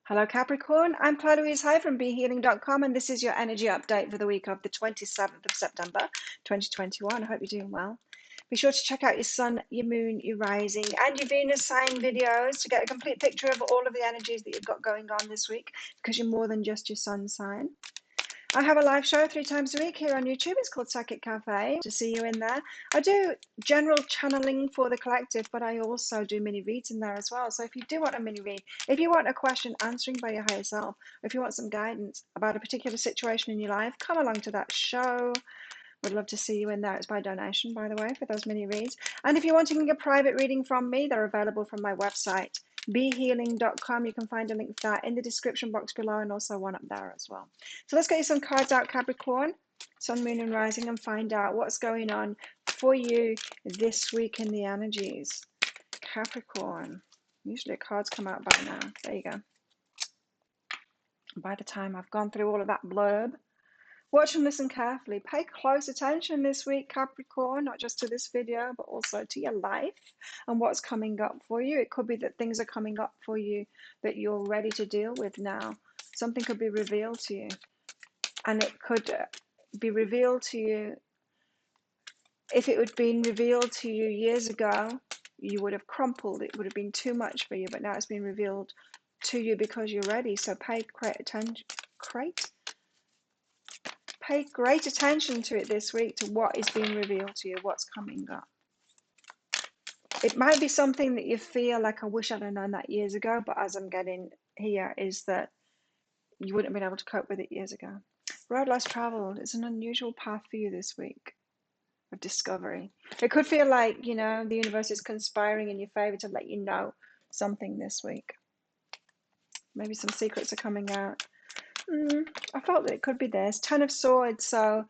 Hello, Capricorn. I'm Claire Louise Hay from BeHealing.com, and this is your energy update for the week of the 27th of September, 2021. I hope you're doing well. Be sure to check out your sun, your moon, your rising, and your Venus sign videos to get a complete picture of all of the energies that you've got going on this week, because you're more than just your sun sign. I have a live show 3 times a week here on YouTube. It's called Psychic Cafe. To see you in there. I do general channeling for the collective, but I also do mini reads in there as well. So if you do want a mini read, if you want a question answering by your higher self, or if you want some guidance about a particular situation in your life, come along to that show. Would love to see you in there. It's by donation, by the way, for those mini reads. And if you're wanting a private reading from me, they're available from my website, BeHealing.com. You can find a link to that in the description box below, and also one up there as well. So let's get you some cards out, Capricorn, Sun, Moon, and Rising, and find out what's going on for you this week in the energies. Capricorn. Usually cards come out by now. There you go. By the time I've gone through all of that blurb, watch and listen carefully. Pay close attention this week, Capricorn, not just to this video, but also to your life and what's coming up for you. It could be that things are coming up for you that you're ready to deal with now. Something could be revealed to you. And it could be revealed to you. If it had been revealed to you years ago, you would have crumpled. It would have been too much for you, but now it's been revealed to you because you're ready. So pay great attention. Pay great attention to it this week, to what is being revealed to you, what's coming up. It might be something that you feel like, I wish I'd have known that years ago, but as I'm getting here is that you wouldn't have been able to cope with it years ago. Road less traveled. It's an unusual path for you this week of discovery. It could feel like, the universe is conspiring in your favor to let you know something this week. Maybe some secrets are coming out. I felt that it could be this. 10 of Swords, so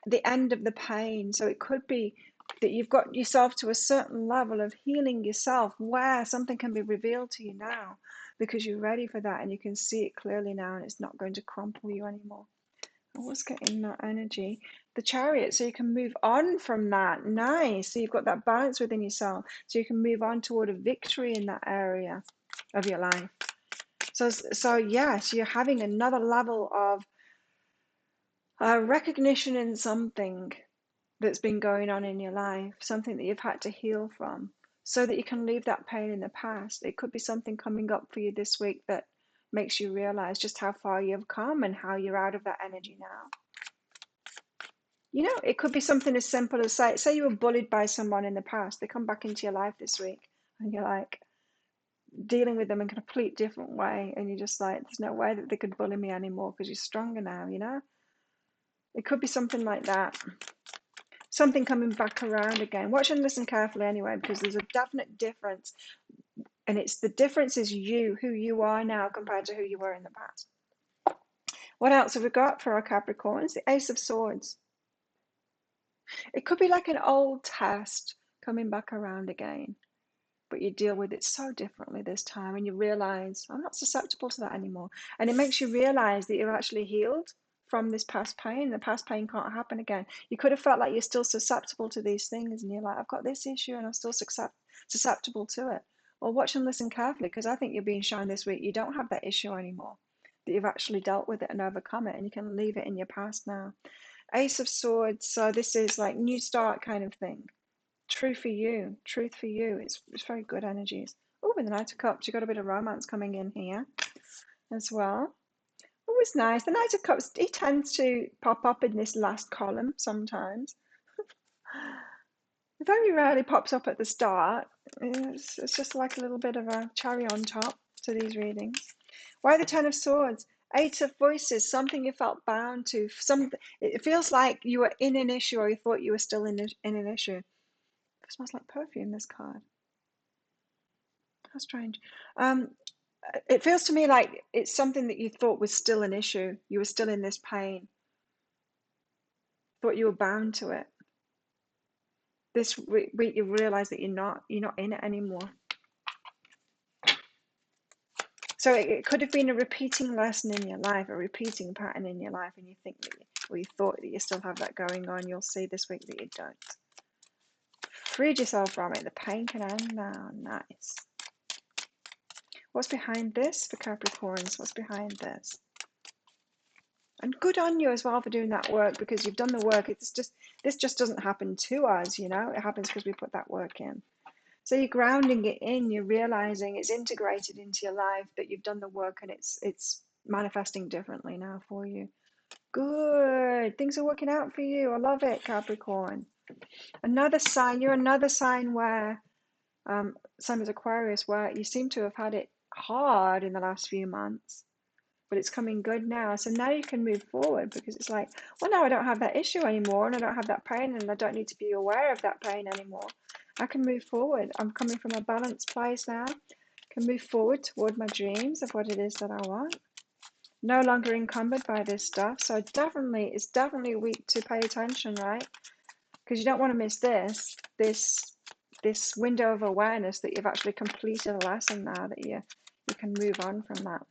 the end of the pain. So it could be that you've got yourself to a certain level of healing yourself where something can be revealed to you now because you're ready for that and you can see it clearly now and it's not going to crumple you anymore. I was getting that energy. The Chariot, so you can move on from that. Nice. So you've got that balance within yourself. So you can move on toward a victory in that area of your life. So yes, you're having another level of recognition in something that's been going on in your life, something that you've had to heal from, so that you can leave that pain in the past. It could be something coming up for you this week that makes you realize just how far you've come and how you're out of that energy now. It could be something as simple as, say you were bullied by someone in the past. They come back into your life this week and you're like dealing with them in a complete different way, and you're just like, there's no way that they could bully me anymore because you're stronger now. It could be something like that. Something coming back around again. Watch and listen carefully anyway, because there's a definite difference, and it's the difference is who you are now compared to who you were in the past. What else have we got for our Capricorns? The Ace of Swords. It could be like an old test coming back around again, but you deal with it so differently this time, and you realize, I'm not susceptible to that anymore. And it makes you realize that you're actually healed from this past pain. The past pain can't happen again. You could have felt like you're still susceptible to these things, and you're like, I've got this issue and I'm still susceptible to it. Well, watch and listen carefully, because I think you're being shown this week you don't have that issue anymore, that you've actually dealt with it and overcome it, and you can leave it in your past now. Ace of Swords, so this is like new start kind of thing. Truth for you. It's very good energies. Oh, with the Knight of Cups, you've got a bit of romance coming in here as well. Always nice. The Knight of Cups, he tends to pop up in this last column sometimes. It very rarely pops up at the start. It's just like a little bit of a cherry on top to these readings. Why the 10 of Swords? 8 of Voices, something you felt bound to. It feels like you were in an issue, or you thought you were still in an issue. It smells like perfume, this card. How strange. It feels to me like it's something that you thought was still an issue. You were still in this pain. Thought you were bound to it. This week you realize that you're not in it anymore. So it could have been a repeating lesson in your life, a repeating pattern in your life, and you think that, or you thought that you still have that going on. You'll see this week that you don't. Freed yourself from it. The pain can end now. Nice. What's behind this for Capricorns? What's behind this? And good on you as well for doing that work, because you've done the work. This just doesn't happen to us, you know. It happens because we put that work in. So you're grounding it in, you're realizing it's integrated into your life, that you've done the work, and it's manifesting differently now for you. Good. Things are working out for you. I love it, Capricorn. Another sign, you're another sign where, same as Aquarius, where you seem to have had it hard in the last few months, but it's coming good now. So now you can move forward, because it's like, well, now I don't have that issue anymore, and I don't have that pain, and I don't need to be aware of that pain anymore. I can move forward. I'm coming from a balanced place now. I can move forward toward my dreams of what it is that I want. No longer encumbered by this stuff. So it's definitely a week to pay attention, right? Because you don't want to miss this window of awareness that you've actually completed a lesson now, that you can move on from that.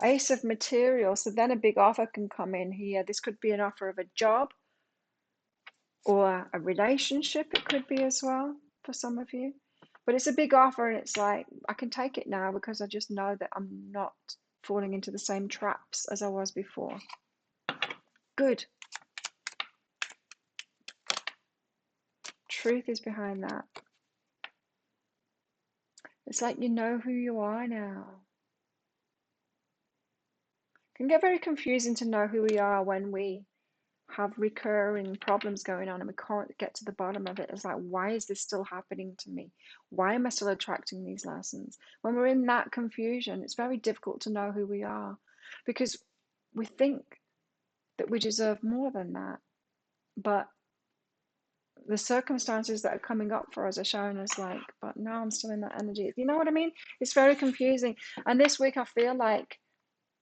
Ace of Materials, so then a big offer can come in here. This could be an offer of a job or a relationship, it could be as well for some of you. But it's a big offer, and it's like, I can take it now because I just know that I'm not falling into the same traps as I was before. Good. Truth is behind that. It's like you know who you are now. It can get very confusing to know who we are when we have recurring problems going on and we can't get to the bottom of it. It's like, why is this still happening to me? Why am I still attracting these lessons? When we're in that confusion, it's very difficult to know who we are, because we think that we deserve more than that. But the circumstances that are coming up for us are showing us like, but now I'm still in that energy. You know what I mean? It's very confusing. And this week I feel like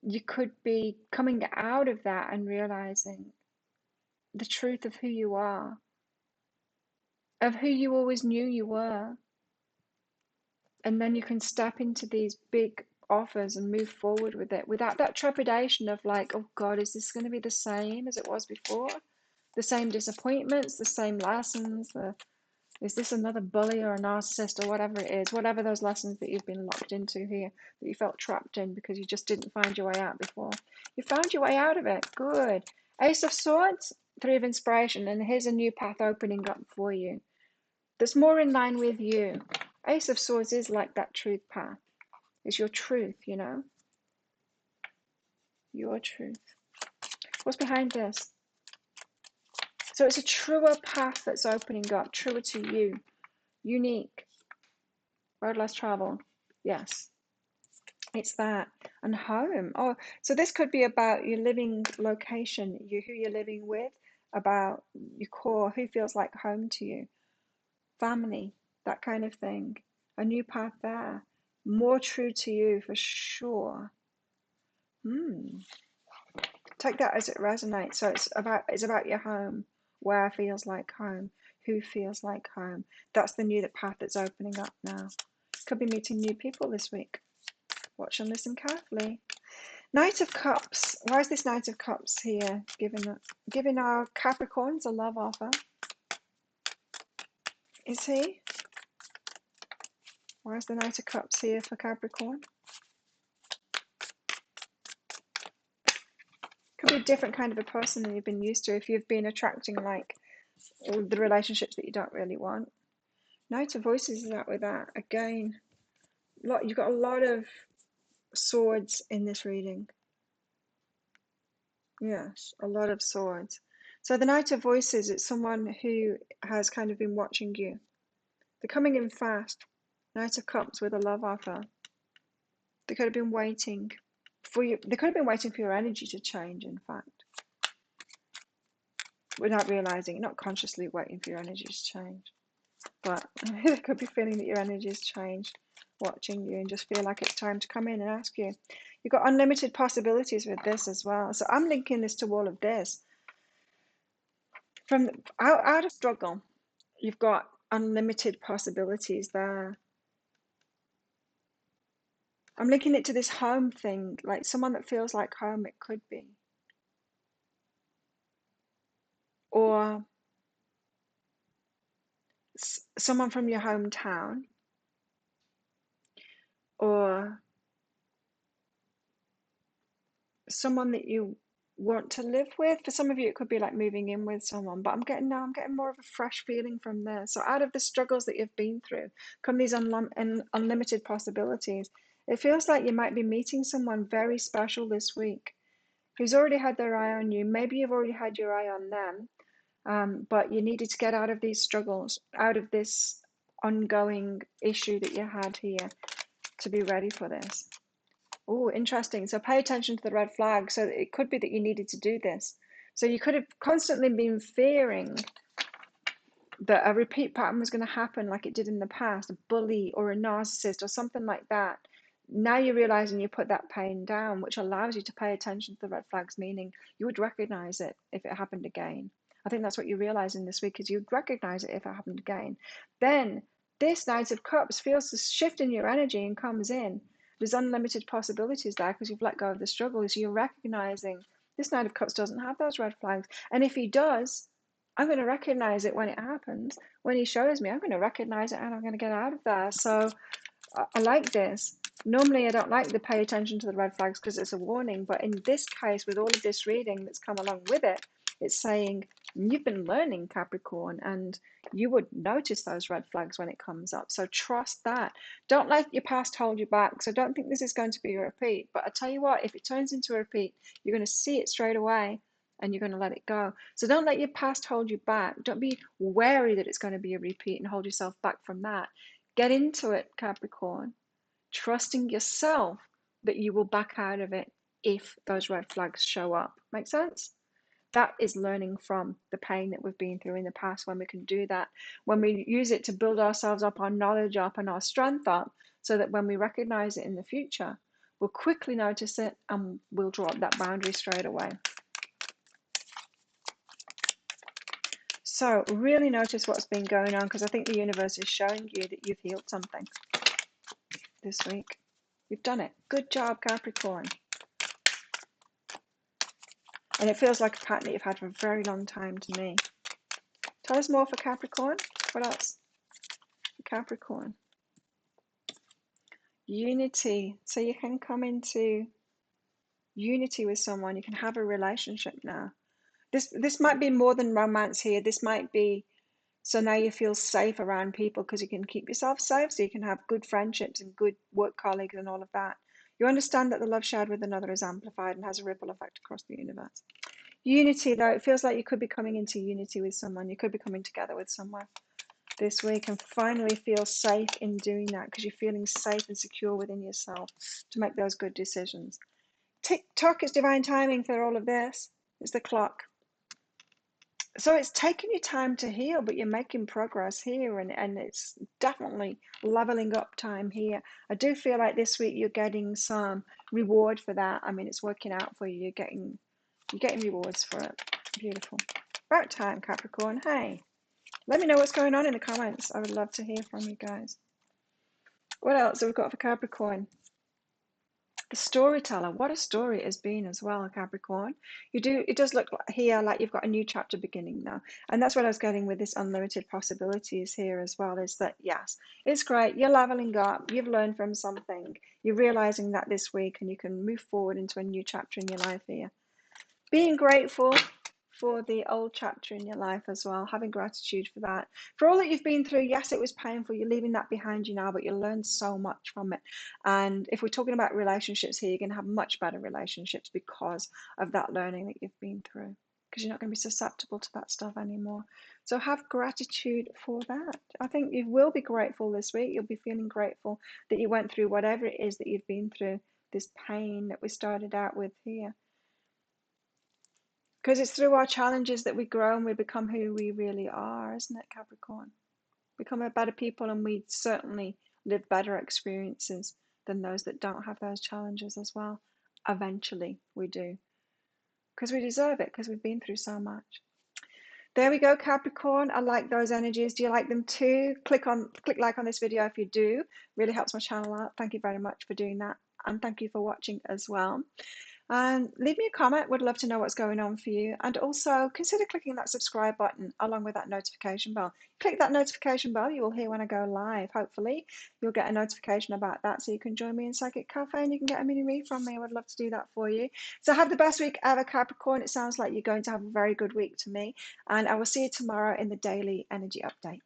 you could be coming out of that and realizing the truth of who you are, of who you always knew you were. And then you can step into these big offers and move forward with it without that trepidation of like, oh God, is this going to be the same as it was before? The same disappointments, the same lessons, is this another bully or a narcissist or whatever it is, whatever those lessons that you've been locked into here, that you felt trapped in because you just didn't find your way out before. You found your way out of it. Good. Ace of Swords, Three of Inspiration, and here's a new path opening up for you that's more in line with you. Ace of Swords is like that truth path. It's your truth, you know? Your truth. What's behind this? So it's a truer path that's opening up, truer to you. Unique. Road less traveled. Yes. It's that. And home. Oh, so this could be about your living location, who you're living with, about your core, who feels like home to you. Family, that kind of thing. A new path there. More true to you for sure. Take that as it resonates. So it's about your home. Where feels like home. Who feels like home. That's the new path that's opening up now. Could be meeting new people this week. Watch and listen carefully. Knight of Cups. Why is this Knight of Cups here? Giving our Capricorns a love offer. Is he? Why is the Knight of Cups here for Capricorn? Could be a different kind of a person than you've been used to if you've been attracting like all the relationships that you don't really want. Knight of Voices is out with that. Again, you've got a lot of swords in this reading. Yes, a lot of swords. So the Knight of Voices, it's someone who has kind of been watching you. They're coming in fast. Knight of Cups with a love offer. They could have been waiting for you. They could have been waiting for your energy to change, in fact. Without realizing, not consciously waiting for your energy to change. But they could be feeling that your energy has changed, watching you, and just feel like it's time to come in and ask you. You've got unlimited possibilities with this as well. So I'm linking this to all of this. From out of struggle, you've got unlimited possibilities there. I'm linking it to this home thing, like someone that feels like home, it could be. Or someone from your hometown. Or someone that you want to live with. For some of you, it could be like moving in with someone, but I'm getting more of a fresh feeling from this. So out of the struggles that you've been through come these unlimited possibilities. It feels like you might be meeting someone very special this week who's already had their eye on you. Maybe you've already had your eye on them, but you needed to get out of these struggles, out of this ongoing issue that you had here to be ready for this. Oh, interesting. So pay attention to the red flag. So it could be that you needed to do this. So you could have constantly been fearing that a repeat pattern was going to happen like it did in the past, a bully or a narcissist or something like that. Now you're realizing you put that pain down, which allows you to pay attention to the red flags, meaning you would recognize it if it happened again. I think that's what you're realizing this week is you'd recognize it if it happened again. Then this Knight of Cups feels the shift in your energy and comes in. There's unlimited possibilities there because you've let go of the struggle. So you're recognizing this Knight of Cups doesn't have those red flags. And if he does, I'm going to recognize it when it happens. When he shows me, I'm going to recognize it and I'm going to get out of there. So I like this. Normally, I don't like to pay attention to the red flags because it's a warning. But in this case, with all of this reading that's come along with it, it's saying you've been learning, Capricorn, and you would notice those red flags when it comes up. So trust that. Don't let your past hold you back. So don't think this is going to be a repeat. But I tell you what, if it turns into a repeat, you're going to see it straight away and you're going to let it go. So don't let your past hold you back. Don't be wary that it's going to be a repeat and hold yourself back from that. Get into it, Capricorn, trusting yourself that you will back out of it if those red flags show up. Make sense? That is learning from the pain that we've been through in the past when we can do that, when we use it to build ourselves up, our knowledge up, and our strength up, so that when we recognize it in the future, we'll quickly notice it and we'll draw up that boundary straight away. So really notice what's been going on, because I think the universe is showing you that you've healed something this week. You've done it. Good job, Capricorn. And it feels like a pattern that you've had for a very long time to me. Tell us more for Capricorn. What else? Capricorn. Unity. So you can come into unity with someone. You can have a relationship now. This might be more than romance here. This might be so now you feel safe around people because you can keep yourself safe, so you can have good friendships and good work colleagues and all of that. You understand that the love shared with another is amplified and has a ripple effect across the universe. Unity, though, it feels like you could be coming into unity with someone. You could be coming together with someone this week and finally feel safe in doing that because you're feeling safe and secure within yourself to make those good decisions. Tick-tock is divine timing for all of this. It's the clock. So it's taken you time to heal, but you're making progress here, and it's definitely leveling up time here. I do feel like this week you're getting some reward for that. I mean, it's working out for you. You're getting rewards for it. Beautiful. About time, Capricorn. Hey, let me know what's going on in the comments. I would love to hear from you guys. What else have we got for Capricorn? The storyteller. What a story it has been as well, Capricorn. It does look here like you've got a new chapter beginning now. And that's what I was getting with this unlimited possibilities here as well, is that yes, it's great. You're leveling up. You've learned from something. You're realizing that this week, and you can move forward into a new chapter in your life here. Being grateful for the old chapter in your life as well, having gratitude for that. For all that you've been through, yes, it was painful. You're leaving that behind you now, but you learned so much from it. And if we're talking about relationships here, you're going to have much better relationships because of that learning that you've been through, because you're not going to be susceptible to that stuff anymore. So have gratitude for that. I think you will be grateful this week. You'll be feeling grateful that you went through whatever it is that you've been through, this pain that we started out with here. Because it's through our challenges that we grow and we become who we really are, isn't it, Capricorn? Become a better people, and we certainly live better experiences than those that don't have those challenges as well. Eventually, we do. Because we deserve it, because we've been through so much. There we go, Capricorn. I like those energies. Do you like them too? Click like on this video if you do. Really helps my channel out. Thank you very much for doing that. And thank you for watching as well. And leave me a comment. Would love to know what's going on for you. And also consider clicking that subscribe button along with that notification bell. Click that notification bell. You will hear when I go live. Hopefully, you'll get a notification about that so you can join me in Psychic Cafe and you can get a mini read from me. I would love to do that for you. So have the best week ever, Capricorn. It sounds like you're going to have a very good week to me. And I will see you tomorrow in the daily energy update.